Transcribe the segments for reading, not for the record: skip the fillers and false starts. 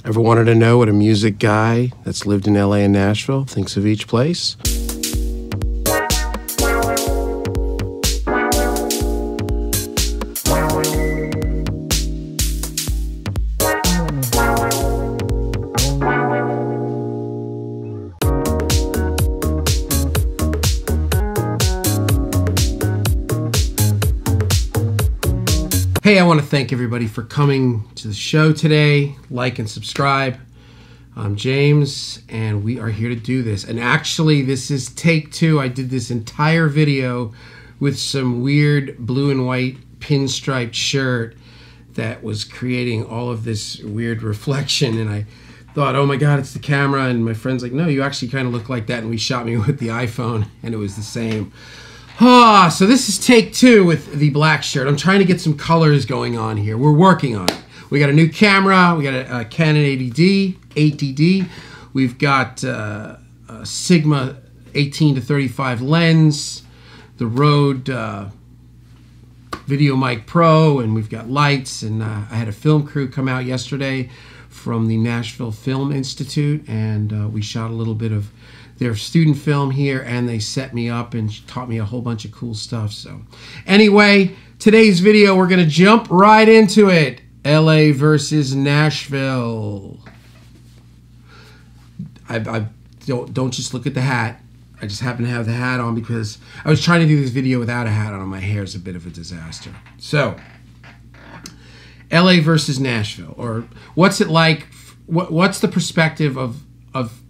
Ever wanted to know what a music guy that's lived in LA and Nashville thinks of each place? Hey, I want to thank everybody for coming to the show today. Like and subscribe. I'm James, and we are here to do this. And actually, this is take 2. I did this entire video with some weird blue and white pinstriped shirt that was creating all of this weird reflection. And I thought, oh my God, it's the camera. And my friend's like, no, you actually kind of look like that. And we shot me with the iPhone, and it was the same. So this is take 2 with the black shirt. I'm trying to get some colors going on here. We're working on it. We got a new camera. We got a Canon 8D. We've got a Sigma 18 to 35 lens, the Rode Video Mic Pro, and we've got lights. And I had a film crew come out yesterday from the Nashville Film Institute, and we shot a little bit of their student film here, and they set me up and taught me a whole bunch of cool stuff. So anyway, today's video, we're gonna jump right into it. LA versus Nashville. I don't just look at the hat. I just happen to have the hat on because I was trying to do this video without a hat on. My hair's a bit of a disaster. So LA versus Nashville, or what's it like? What's the perspective of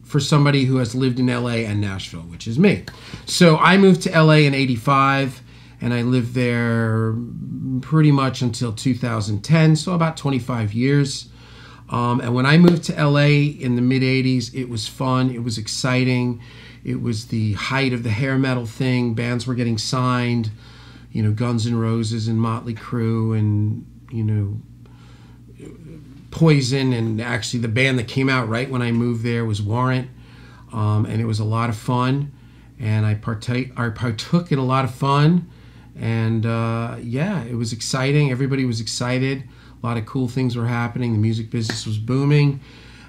for somebody who has lived in LA and Nashville, which is me. So I moved to LA in '85, and I lived there pretty much until 2010, so about 25 years. And when I moved to LA in the mid-'80s, it was fun, it was exciting. It was the height of the hair metal thing. Bands were getting signed, you know, Guns N' Roses and Motley Crue and, you know, Poison, and actually the band that came out right when I moved there was Warrant, and it was a lot of fun, and I partook in a lot of fun, and yeah, it was exciting. Everybody was excited. A lot of cool things were happening. The music business was booming,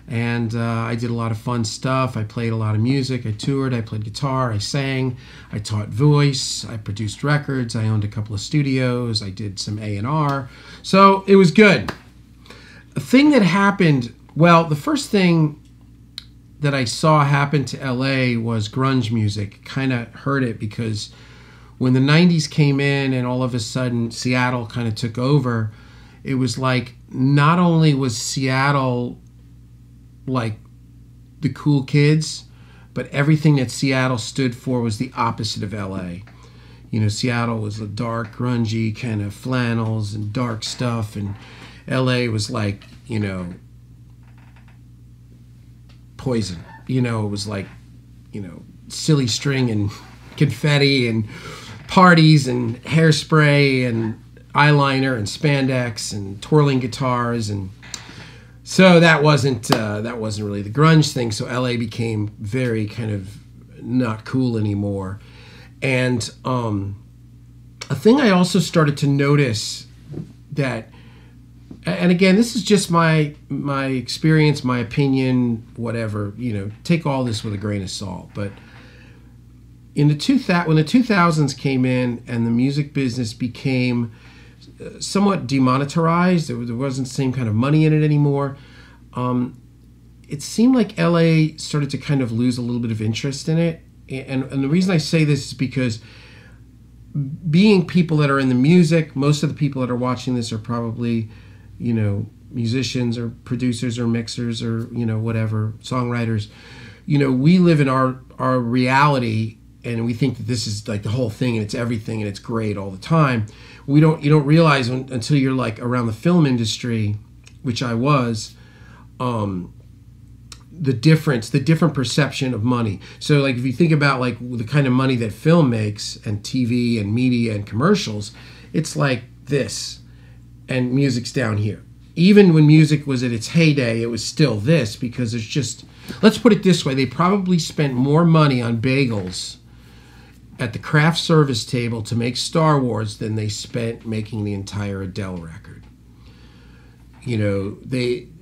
and I did a lot of fun stuff. I played a lot of music. I toured. I played guitar. I sang. I taught voice. I produced records. I owned a couple of studios. I did some A&R. So it was good. A thing that happened, well, the first thing that I saw happen to LA was grunge music. Kind of heard it because when the 90s came in and all of a sudden Seattle kind of took over, it was like not only was Seattle like the cool kids, but everything that Seattle stood for was the opposite of LA. You know, Seattle was a dark, grungy kind of flannels and dark stuff, and LA was like, you know, Poison. You know, it was like, you know, silly string and confetti and parties and hairspray and eyeliner and spandex and twirling guitars, and so that wasn't really the grunge thing. So LA became very kind of not cool anymore. And a thing I also started to notice that, and again, this is just my experience, my opinion, whatever, you know, take all this with a grain of salt. But in when the 2000s came in and the music business became somewhat demonetized, there wasn't the same kind of money in it anymore, it seemed like LA started to kind of lose a little bit of interest in it. And the reason I say this is because being people that are in the music, most of the people that are watching this are probably, you know, musicians or producers or mixers or, you know, whatever, songwriters. You know, we live in our reality, and we think that this is like the whole thing and it's everything and it's great all the time. You don't realize until you're like around the film industry, which I was, the different perception of money. So like if you think about like the kind of money that film makes and TV and media and commercials, it's like this, and music's down here. Even when music was at its heyday, it was still this, because there's just, let's put it this way, they probably spent more money on bagels at the craft service table to make Star Wars than they spent making the entire Adele record. You know,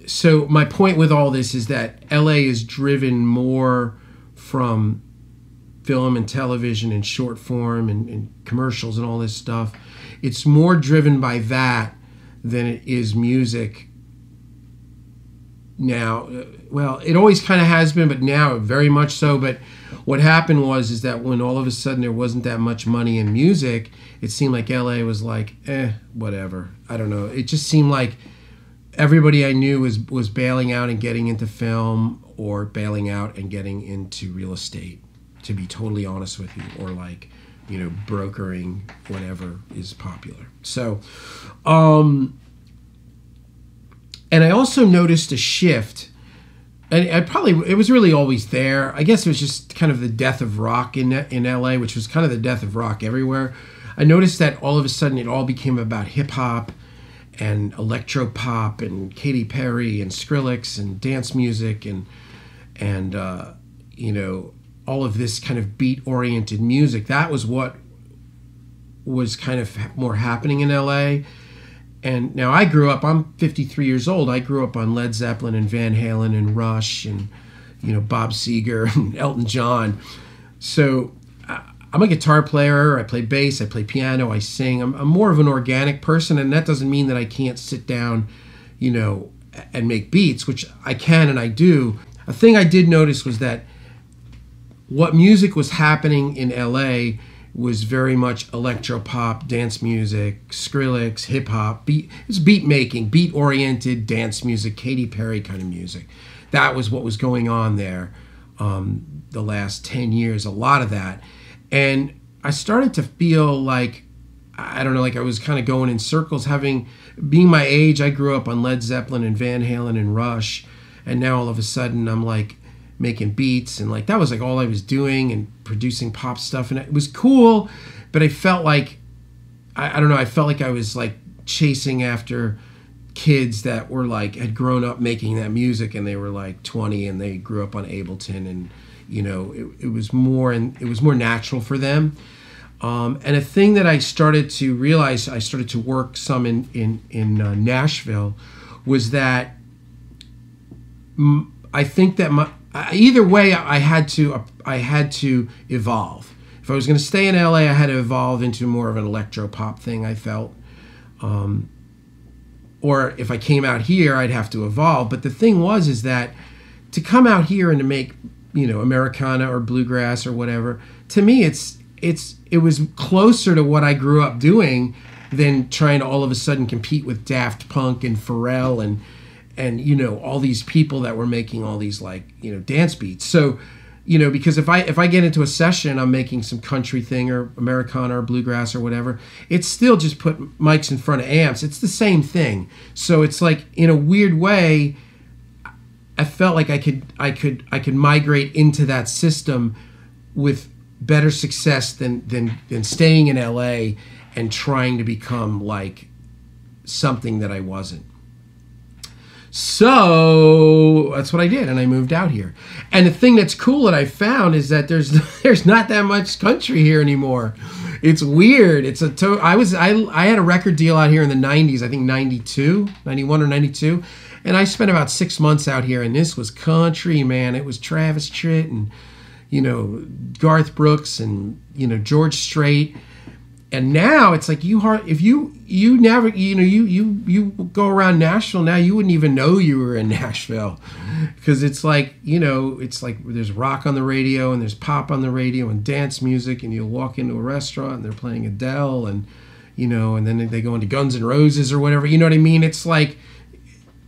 so my point with all this is that LA is driven more from film and television and short form and commercials and all this stuff. It's more driven by that than it is music now. Well, it always kind of has been, but now very much so. But what happened is that when all of a sudden there wasn't that much money in music, it seemed like LA was like, whatever. I don't know. It just seemed like everybody I knew was bailing out and getting into film, or bailing out and getting into real estate, to be totally honest with you, or like, brokering whatever is popular. So, and I also noticed a shift, and it was really always there. I guess it was just kind of the death of rock in LA, which was kind of the death of rock everywhere. I noticed that all of a sudden it all became about hip hop and electro pop and Katy Perry and Skrillex and dance music and all of this kind of beat oriented music. That was what was kind of more happening in LA. And now I'm 53 years old. I grew up on Led Zeppelin and Van Halen and Rush and Bob Seger and Elton John. So I'm a guitar player. I play bass. I play piano. I sing. I'm more of an organic person, and that doesn't mean that I can't sit down, and make beats, which I can and I do. A thing I did notice was that what music was happening in LA was very much electro pop, dance music, Skrillex, hip hop. It was beat making, beat oriented dance music, Katy Perry kind of music. That was what was going on there the last 10 years, a lot of that. And I started to feel like, I don't know, like I was kind of going in circles. Being my age, I grew up on Led Zeppelin and Van Halen and Rush, and now all of a sudden I'm like making beats, and like that was like all I was doing, and producing pop stuff, and it was cool, but I felt like, I don't know, I felt like I was like chasing after kids that were like, had grown up making that music, and they were like 20 and they grew up on Ableton, and it was more natural for them. And a thing that I started to realize, I started to work some in Nashville, was that I think that either way I had to evolve. If I was going to stay in LA, I had to evolve into more of an electro pop thing, I felt. Or if I came out here, I'd have to evolve. But the thing is that to come out here and to make Americana or bluegrass or whatever, to me it was closer to what I grew up doing than trying to all of a sudden compete with Daft Punk and Pharrell and all these people that were making all these like dance beats. So because if I get into a session, I'm making some country thing or Americana or bluegrass or whatever, it's still just put mics in front of amps. It's the same thing. So it's like, in a weird way, I felt like I could migrate into that system with better success than staying in LA and trying to become like something that I wasn't. So that's what I did, and I moved out here. And the thing that's cool that I found is that there's not that much country here anymore. It's weird. I had a record deal out here in the 90s, I think 91 or 92. And I spent about 6 months out here, and this was country, man. It was Travis Tritt and, Garth Brooks and, George Strait. And now it's like if you never, you go around Nashville now, you wouldn't even know you were in Nashville, because it's like, it's like there's rock on the radio and there's pop on the radio and dance music, and you'll walk into a restaurant and they're playing Adele and, and then they go into Guns N' Roses or whatever, you know what I mean? It's like,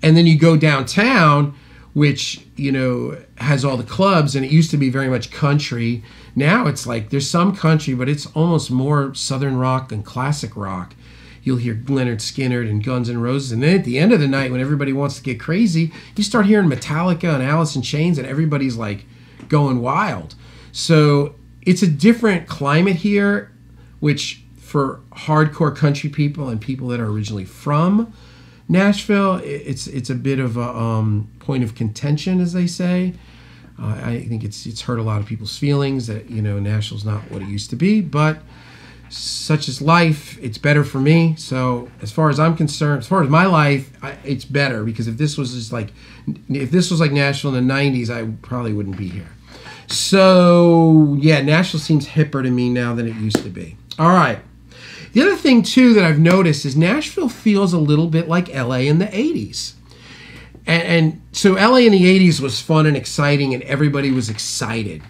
and then you go downtown, which, has all the clubs, and it used to be very much country. Now it's like there's some country, but it's almost more Southern rock than classic rock. You'll hear Lynyrd Skynyrd and Guns N' Roses, and then at the end of the night, when everybody wants to get crazy, you start hearing Metallica and Alice in Chains, and everybody's like going wild. So it's a different climate here, which for hardcore country people and people that are originally from Nashville, it's a bit of a point of contention, as they say. I think it's hurt a lot of people's feelings that Nashville's not what it used to be, but such is life. It's better for me. So as far as I'm concerned, as far as my life, it's better, because if this was like Nashville in the 90s, I probably wouldn't be here. So yeah, Nashville seems hipper to me now than it used to be. All right. The other thing too that I've noticed is Nashville feels a little bit like LA in the 80s. And so LA in the 80s was fun and exciting, and everybody was excited.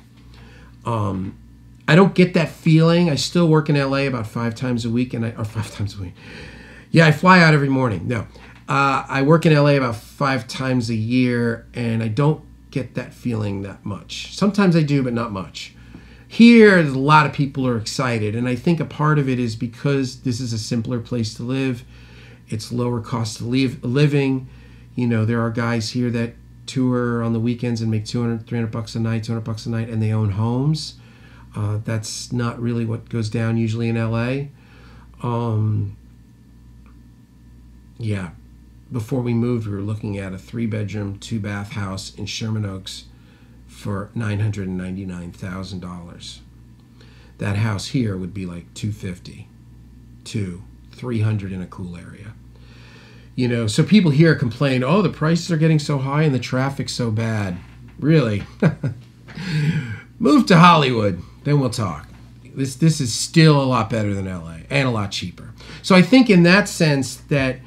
I don't get that feeling. I still work in LA about 5 times a week, or 5 times a week. Yeah, I fly out every morning. No, I work in LA about 5 times a year, and I don't get that feeling that much. Sometimes I do, but not much. Here, a lot of people are excited, and I think a part of it is because this is a simpler place to live. It's lower cost of living. You know, there are guys here that tour on the weekends and make $200, $300 a night, $200 a night, and they own homes. That's not really what goes down usually in LA. Yeah, before we moved, we were looking at a 3-bedroom, 2-bath house in Sherman Oaks for $999,000. That house here would be like $250 to $300 in a cool area. You know, so people here complain, oh, the prices are getting so high and the traffic's so bad. Really? Move to Hollywood, then we'll talk. This is still a lot better than LA and a lot cheaper. So I think in that sense that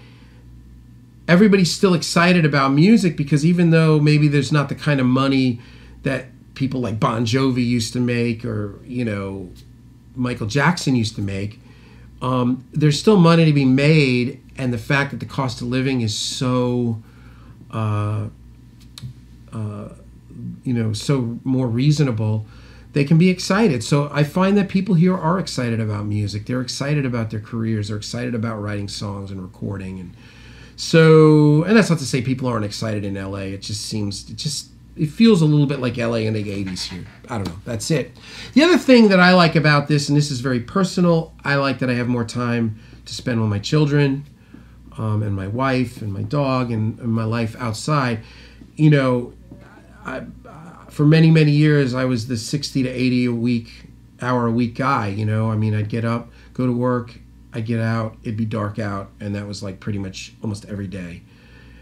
everybody's still excited about music, because even though maybe there's not the kind of money that people like Bon Jovi used to make, or, you know, Michael Jackson used to make, there's still money to be made, and the fact that the cost of living is so, you know, so more reasonable, they can be excited. So I find that people here are excited about music. They're excited about their careers. They're excited about writing songs and recording. And so, and that's not to say people aren't excited in LA. It just seems, it feels a little bit like LA in the 80s here. I don't know. That's it. The other thing that I like about this, and this is very personal, I like that I have more time to spend with my children, and my wife and my dog, and my life outside. You know, for many, many years, I was the 60 to 80 hour a week guy. You know, I mean, I'd get up, go to work, I'd get out, it'd be dark out, and that was like pretty much almost every day.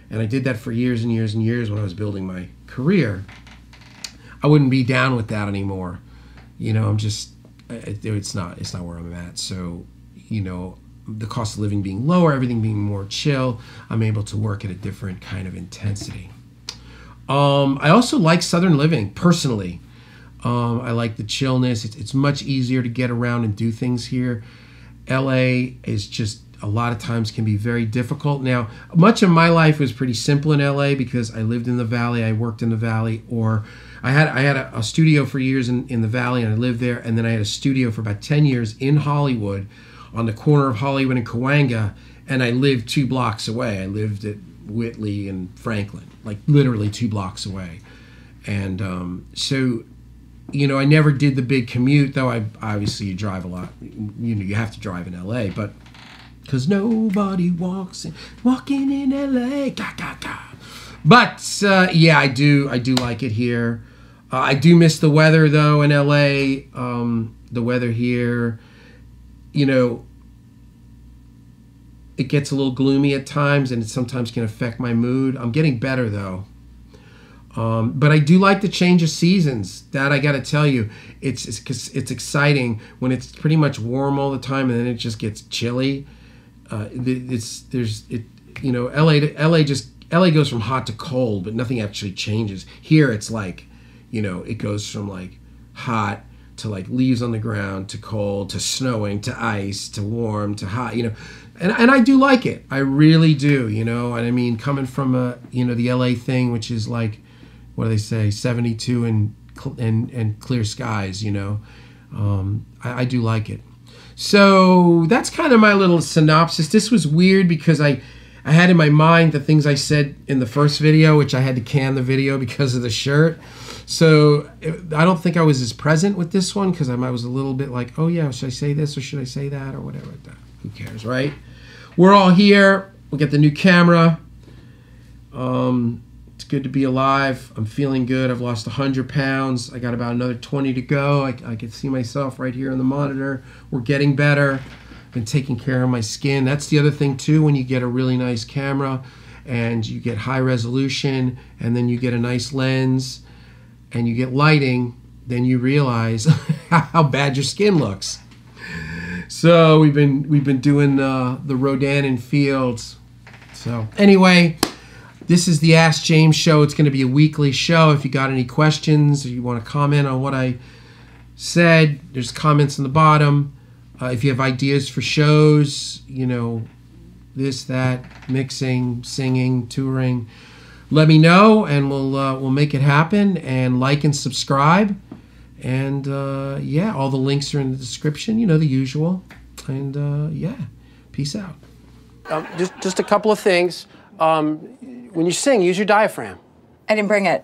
And I did that for years and years and years when I was building my career. I wouldn't be down with that anymore. You know, I'm just, it's not where I'm at. So, you know, the cost of living being lower, everything being more chill, I'm able to work at a different kind of intensity. I also like Southern living, personally. I like the chillness. It's much easier to get around and do things here. LA is just, a lot of times can be very difficult. Now, much of my life was pretty simple in LA because I lived in the Valley, I worked in the Valley, or I had a studio for years in the Valley, and I lived there, and then I had a studio for about 10 years in Hollywood, on the corner of Hollywood and Cahuenga, and I lived 2 blocks away. I lived at Whitley and Franklin, like literally 2 blocks away. And so, you know, I never did the big commute, though obviously you drive a lot. You know, you have to drive in LA, but because nobody walking in LA, ga, ga, ga. But yeah, I do like it here. I do miss the weather, though, in LA. The weather here, you know, it gets a little gloomy at times, and it sometimes can affect my mood. I'm getting better, though. But I do like the change of seasons. That I got to tell you, it's exciting when it's pretty much warm all the time, and then it just gets chilly. You know, LA goes from hot to cold, but nothing actually changes. Here, it's like, you know, it goes from like hot to like leaves on the ground to cold to snowing to ice to warm to hot. You know, and I do like it. I really do. You know, and I mean, coming from you know, the LA thing, which is like, what do they say, 72 and clear skies. You know, I do like it. So that's kind of my little synopsis. This was weird because I had in my mind the things I said in the first video, which I had to can the video because of the shirt. So I don't think I was as present with this one because I was a little bit like, oh yeah, should I say this or should I say that or whatever. Who cares, right? We're all here. We'll get the new camera. It's good to be alive. I'm feeling good. I've lost 100 pounds. I got about another 20 to go. I can see myself right here on the monitor. We're getting better. Been taking care of my skin. That's the other thing too, when you get a really nice camera and you get high resolution and then you get a nice lens and you get lighting, then you realize how bad your skin looks. So we've been doing the Rodan and Fields. So anyway, this is the Ask James show. It's going to be a weekly show. If you got any questions or you want to comment on what I said, there's comments in the bottom. If you have ideas for shows, you know, this, that, mixing, singing, touring, let me know and we'll make it happen. And like and subscribe. And yeah, all the links are in the description, you know, the usual. And yeah, peace out. Just a couple of things. When you sing, use your diaphragm. I didn't bring it.